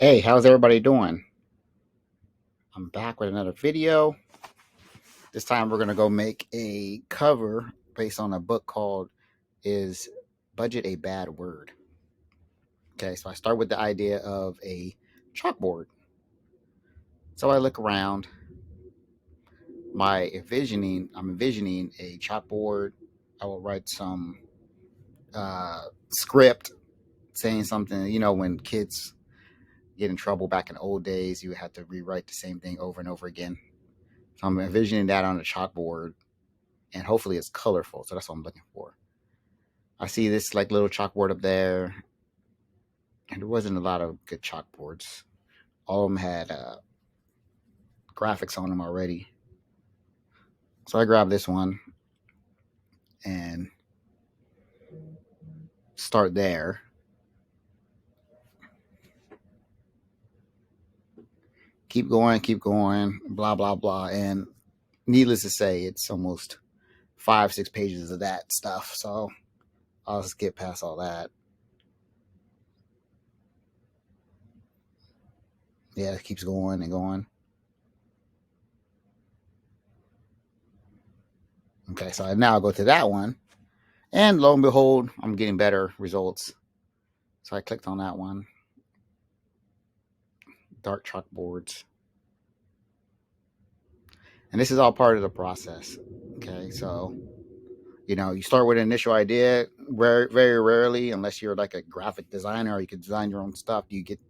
Hey, how's everybody doing? I'm back with another video. This time we're going to go make a cover based on a book called Is Budget a Bad Word? Okay, so I start with the idea of a chalkboard. So I look around, I'm envisioning a chalkboard. I will write some script saying something, when kids get in trouble back in old days, you would have to rewrite the same thing over and over again. So I'm envisioning that on a chalkboard and hopefully it's colorful. So that's what I'm looking for. I see this like little chalkboard up there, and there wasn't a lot of good chalkboards. All of them had graphics on them already. So I grabbed this one and start there. Keep going, blah blah blah. And needless to say, it's almost 5, 6 pages of that stuff. So I'll just get past all that. Yeah, it keeps going and going. Okay, so now I'll go to that one. And lo and behold, I'm getting better results. So I clicked on that one. Dark chalkboards. And this is all part of the process. Okay, so you start with an initial idea. Very rarely, unless you're like a graphic designer or you can design your own stuff, you get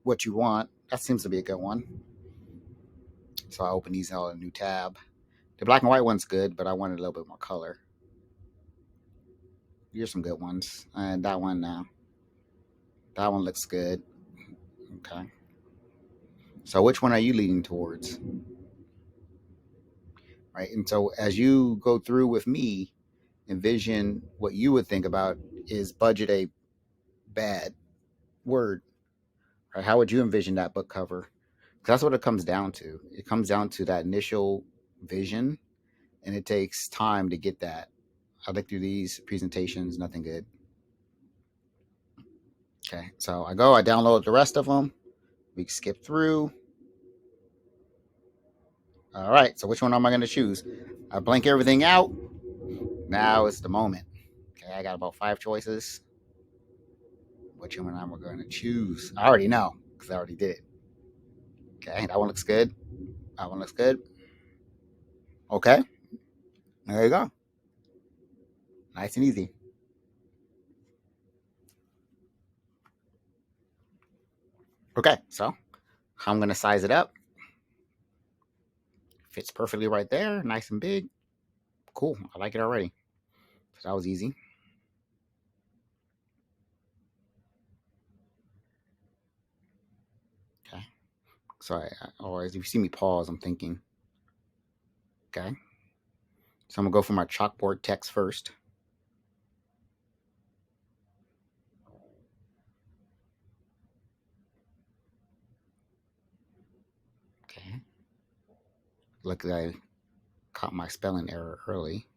what you want. That seems to be a good one. So I open these all in a new tab. The black and white one's good, but I wanted a little bit more color. Here's some good ones, and that one now. That one looks good. Okay. So which one are you leaning towards? Right. And so as you go through with me, envision what you would think about is budget a bad word. Right? How would you envision that book cover? 'Cause that's what it comes down to. It comes down to that initial vision, and it takes time to get that. I look through these presentations, nothing good. Okay, so I download the rest of them. We skip through. All right, so which one am I going to choose? I blank everything out. Now it's the moment. Okay, I got about 5 choices. Which one am I going to choose? I already know because I already did it. Okay, that one looks good. That one looks good. Okay, there you go. Nice and easy. Okay, so I'm going to size it up. Fits perfectly right there. Nice and big. Cool. I like it already. So that was easy. Okay. Sorry. Always, if you see me pause, I'm thinking. Okay. So I'm going to go for my chalkboard text first. Okay. Look, I caught my spelling error early.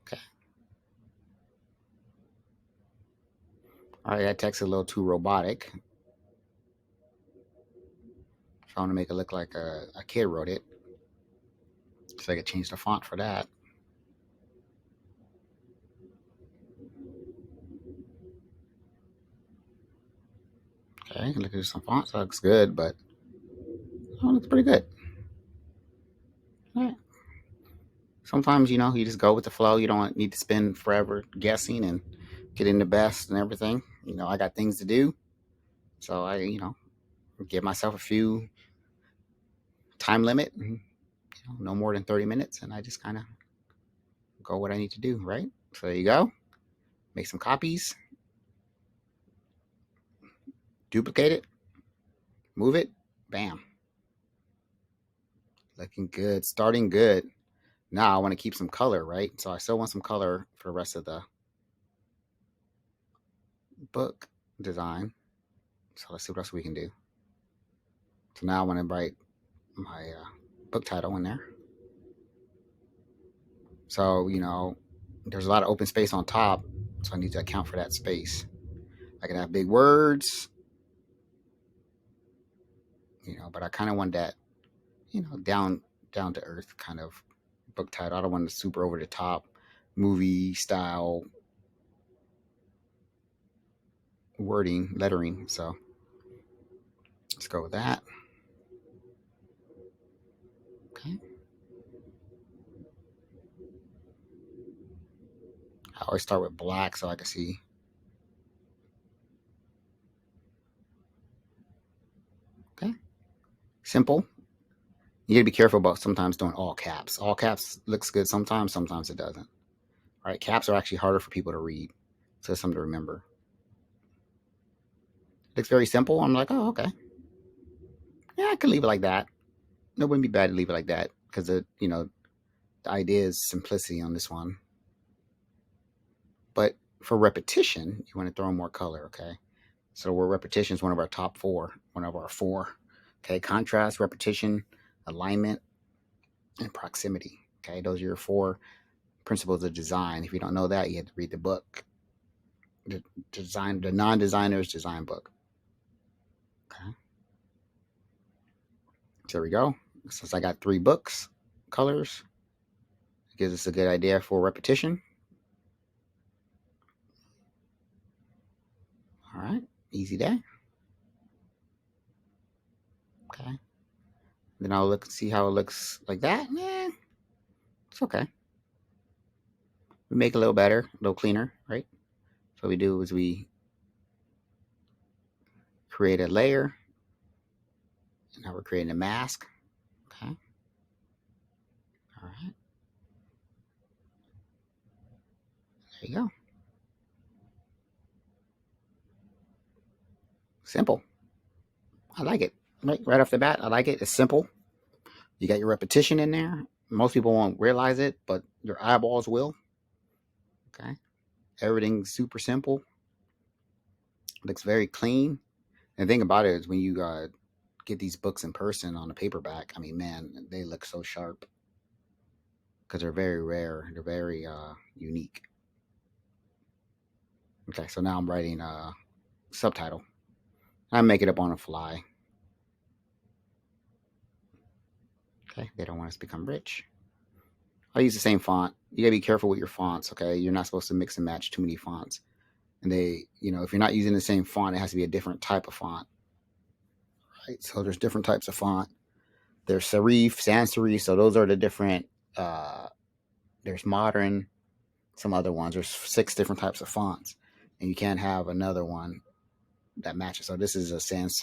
Okay. All right. That text is a little too robotic. So I want to make it look like a kid wrote it. So I could change the font for that. Okay. Look at some fonts. That looks good, but it looks pretty good. All right. Sometimes, you just go with the flow. You don't need to spend forever guessing and getting the best and everything. I got things to do. So I give myself a few time limit, no more than 30 minutes. And I just kind of go what I need to do, right? So there you go. Make some copies, duplicate it, move it, bam. Looking good, starting good. Now I want to keep some color, right? So I still want some color for the rest of the book design. So let's see what else we can do. So now I want to write my book title in there. So, there's a lot of open space on top. So I need to account for that space. I can have big words, but I kind of want that, down to earth kind of book title. I don't want the super over the top movie style wording, lettering. So let's go with that. Okay. I always start with black so I can see. Okay. Simple. You gotta be careful about sometimes doing all caps. All caps looks good sometimes it doesn't. All right, caps are actually harder for people to read, so it's something to remember. Looks very simple. I'm like, oh, okay. Yeah, I could leave it like that. It wouldn't be bad to leave it like that because the idea is simplicity on this one. But for repetition, you want to throw in more color. Okay, so where repetition is one of our top four, one of our four. Okay, contrast, repetition, alignment, and proximity. Okay, those are your four principles of design. If you don't know that, you have to read the book, the non-designer's design book. Okay, so there we go. Since I got 3 books, colors, it gives us a good idea for repetition. All right, easy day. Okay, then I'll look see how it looks like that. Yeah, it's okay. We make it a little better, a little cleaner, right? So what we do is we create a layer. And now we're creating a mask. Okay. All right. There you go. Simple. I like it. Right off the bat, I like it. It's simple. You got your repetition in there. Most people won't realize it, but your eyeballs will. Okay. Everything's super simple. Looks very clean. And the thing about it is when you get these books in person on a paperback, I mean, man, they look so sharp because they're very rare. They're very unique. Okay, so now I'm writing a subtitle. I make it up on the fly. Okay, they don't want us to become rich. I use the same font. You gotta be careful with your fonts. Okay, you're not supposed to mix and match too many fonts. And if you're not using the same font, it has to be a different type of font. Right. So there's different types of font. There's serif, sans serif. So those are the different. Uh, there's modern, some other ones. There's 6 different types of fonts, and you can't have another one that matches. So this is a sans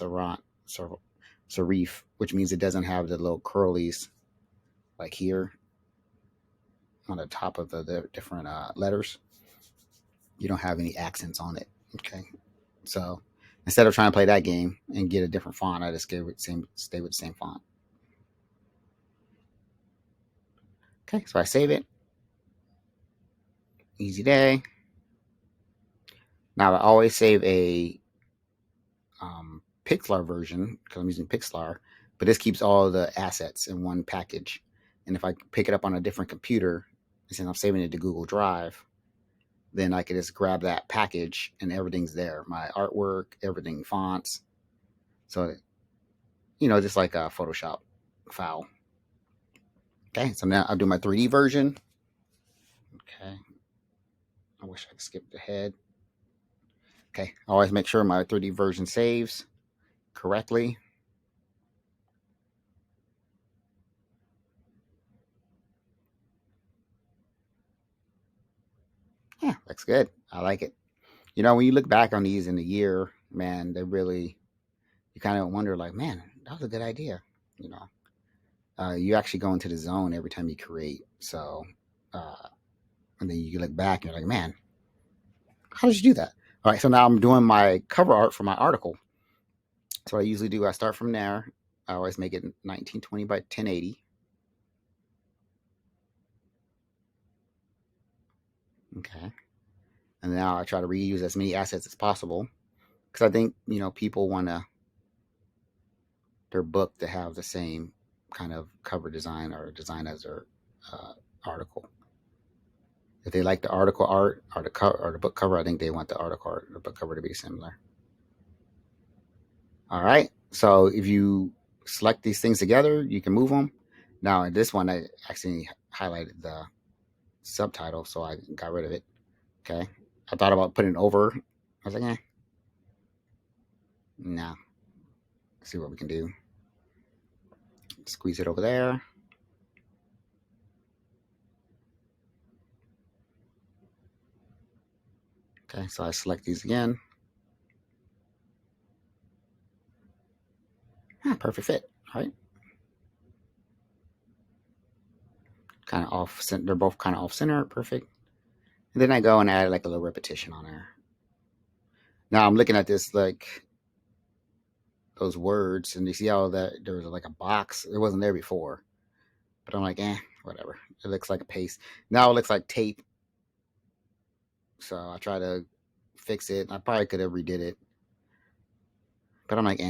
serif, which means it doesn't have the little curlies like here on the top of the different letters. You don't have any accents on it. Okay, so instead of trying to play that game and get a different font, I just stay with the same font. Okay, so I save it. Easy day. Now I always save a Pixlr version because I'm using Pixlr, but this keeps all the assets in one package. And if I pick it up on a different computer, since I'm saving it to Google Drive, then I could just grab that package and everything's there. My artwork, everything, fonts. So, just like a Photoshop file. Okay, so now I'll do my 3D version. Okay, I wish I could skip ahead. Okay, I always make sure my 3D version saves correctly. Yeah, looks good. I like it. When you look back on these in a year, man, you kind of wonder, like, man, that was a good idea. You know, you actually go into the zone every time you create. So, uh, and then you look back and you're like, man, how did you do that? All right, so now I'm doing my cover art for my article. So what I usually do, I start from there. I always make it 1920 by 1080. Okay. And now I try to reuse as many assets as possible because I think, people want their book to have the same kind of cover design or design as their uh, article. If they like the article art or the cover or the book cover, I think they want the article art or the book cover to be similar. All right. So if you select these things together, you can move them. Now in this one, I actually highlighted the subtitle, so I got rid of it. Okay. I thought about putting it over. I was like, nah. Let's see what we can do. Squeeze it over there. Okay, so I select these again. Perfect fit, right? Kind of off center. They're both kind of off center. Perfect. And then I go and add like a little repetition on there. Now I'm looking at this like those words, and you see how that there was like a box. It wasn't there before, but I'm like, whatever. It looks like a paste. Now it looks like tape. So I try to fix it. I probably could have redid it, but I'm like,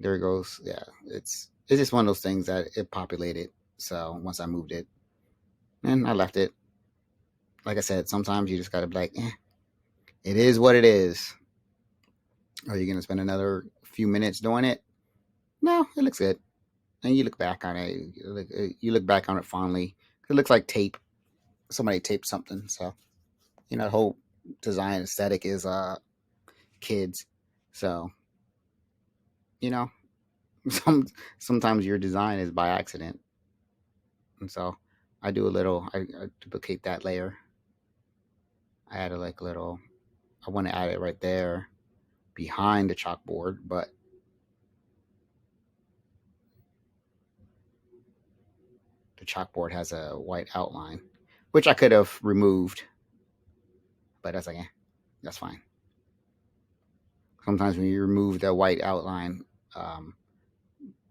there it goes. Yeah, it's just one of those things that it populated. So once I moved it, and I left it. Like I said, sometimes you just gotta be like, it is what it is. Are you gonna spend another few minutes doing it? No, it looks good. And you look back on it. You look back on it fondly. It looks like tape. Somebody taped something. So the whole design aesthetic is kids. So you know, some sometimes your design is by accident, and so I do a little. I duplicate that layer. I add a like little. I want to add it right there behind the chalkboard, but the chalkboard has a white outline, which I could have removed, but that's like, that's fine. Sometimes when you remove the white outline, um,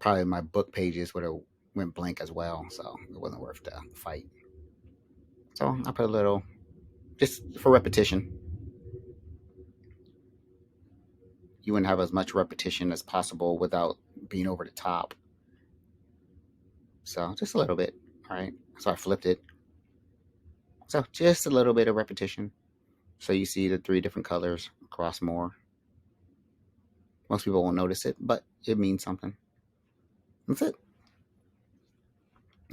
probably my book pages would have went blank as well, so it wasn't worth the fight. So I put a little, just for repetition. You wouldn't have as much repetition as possible without being over the top. So just a little bit, all right? So I flipped it. So just a little bit of repetition. So you see the three different colors across more. Most people won't notice it, but it means something. That's it.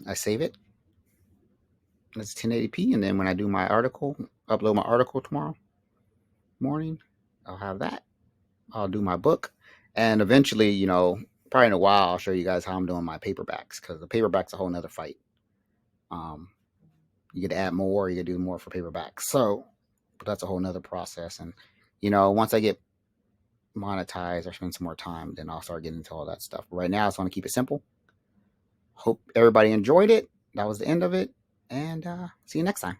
I save it. It's 1080p, and then when I do my article, upload my article tomorrow morning, I'll have that. I'll do my book, and eventually, probably in a while, I'll show you guys how I'm doing my paperbacks, because the paperback's a whole nother fight. Um, you could add more, you could do more for paperbacks. So, but that's a whole nother process. And once I get monetized or spend some more time, then I'll start getting into all that stuff. But right now, I just want to keep it simple. Hope everybody enjoyed it. That was the end of it, and see you next time.